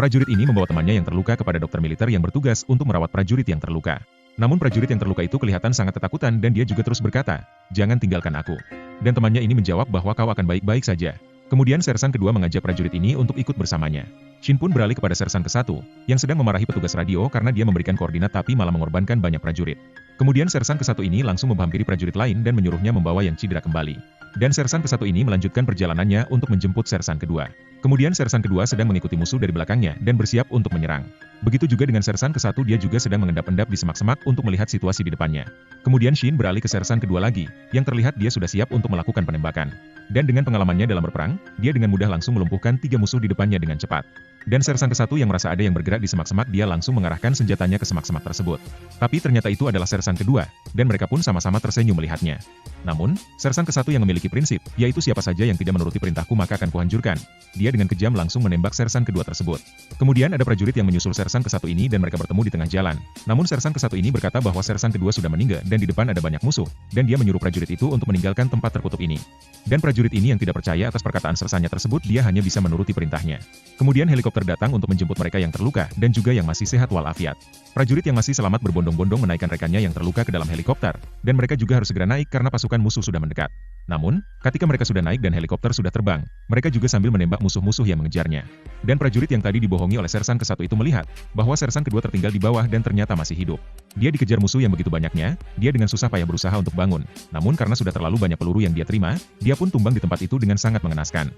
Prajurit ini membawa temannya yang terluka kepada dokter militer yang bertugas untuk merawat prajurit yang terluka. Namun prajurit yang terluka itu kelihatan sangat ketakutan dan dia juga terus berkata, "Jangan tinggalkan aku." Dan temannya ini menjawab bahwa kau akan baik-baik saja. Kemudian sersan kedua mengajak prajurit ini untuk ikut bersamanya. Shin pun beralih kepada sersan ke-1, yang sedang memarahi petugas radio karena dia memberikan koordinat tapi malah mengorbankan banyak prajurit. Kemudian sersan ke-1 ini langsung menghampiri prajurit lain dan menyuruhnya membawa yang cedera kembali. Dan sersan ke-1 ini melanjutkan perjalanannya untuk menjemput sersan kedua. Kemudian sersan kedua sedang mengikuti musuh dari belakangnya dan bersiap untuk menyerang. Begitu juga dengan sersan ke-1, dia juga sedang mengendap-endap di semak-semak untuk melihat situasi di depannya. Kemudian Shin beralih ke sersan kedua lagi, yang terlihat dia sudah siap untuk melakukan penembakan. Dan dengan pengalamannya dalam berperang, dia dengan mudah langsung melumpuhkan 3 musuh di depannya dengan cepat. Dan sersan ke-1 yang merasa ada yang bergerak di semak-semak, dia langsung mengarahkan senjatanya ke semak-semak tersebut. Tapi ternyata itu adalah sersan kedua, dan mereka pun sama-sama tersenyum melihatnya. Namun, sersan ke-1 yang memiliki prinsip, yaitu siapa saja yang tidak menuruti perintahku maka akan kuhancurkan. Dia dengan kejam langsung menembak sersan kedua tersebut. Kemudian ada prajurit yang menyusul sersan ke-1 ini dan mereka bertemu di tengah jalan. Namun sersan ke-1 ini berkata bahwa sersan kedua sudah meninggal dan di depan ada banyak musuh, dan dia menyuruh prajurit itu untuk meninggalkan tempat terkutuk ini. Dan prajurit ini yang tidak percaya atas perkataan sersannya tersebut, dia hanya bisa menuruti perintahnya. Kemudian helikopter datang untuk menjemput mereka yang terluka dan juga yang masih sehat walafiat. Prajurit yang masih selamat berbondong-bondong menaikkan rekannya yang terluka ke dalam helikopter, dan mereka juga harus segera naik karena pasukan musuh sudah mendekat. Namun, ketika mereka sudah naik dan helikopter sudah terbang, mereka juga sambil menembak musuh-musuh yang mengejarnya. Dan prajurit yang tadi dibohongi oleh sersan ke-1 itu melihat bahwa sersan kedua tertinggal di bawah dan ternyata masih hidup. Dia dikejar musuh yang begitu banyaknya, dia dengan susah payah berusaha untuk bangun. Namun karena sudah terlalu banyak peluru yang dia terima, dia pun tumbang di tempat itu dengan sangat mengenaskan.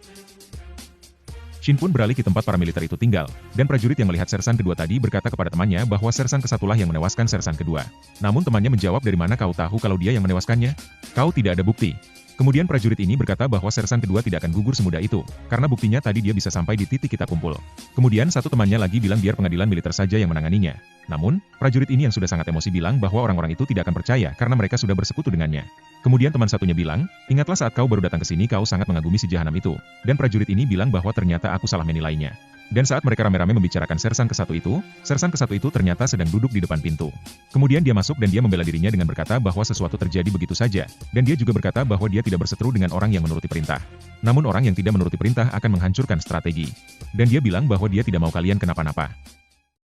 Shin pun beralih ke tempat para militer itu tinggal, dan prajurit yang melihat sersan kedua tadi berkata kepada temannya bahwa sersan ke-1 lah yang menewaskan sersan kedua. Namun temannya menjawab, "Dari mana kau tahu kalau dia yang menewaskannya? Kau tidak ada bukti." Kemudian prajurit ini berkata bahwa sersan kedua tidak akan gugur semudah itu, karena buktinya tadi dia bisa sampai di titik kita kumpul. Kemudian satu temannya lagi bilang biar pengadilan militer saja yang menanganinya. Namun, prajurit ini yang sudah sangat emosi bilang bahwa orang-orang itu tidak akan percaya karena mereka sudah bersekutu dengannya. Kemudian teman satunya bilang, "Ingatlah saat kau baru datang ke sini kau sangat mengagumi si jahanam itu." Dan prajurit ini bilang bahwa ternyata aku salah menilainya. Dan saat mereka rame-rame membicarakan sersan ke-1 itu, sersan ke-1 itu ternyata sedang duduk di depan pintu. Kemudian dia masuk dan dia membela dirinya dengan berkata bahwa sesuatu terjadi begitu saja, dan dia juga berkata bahwa dia tidak berseteru dengan orang yang menuruti perintah. Namun orang yang tidak menuruti perintah akan menghancurkan strategi. Dan dia bilang bahwa dia tidak mau kalian kenapa-napa.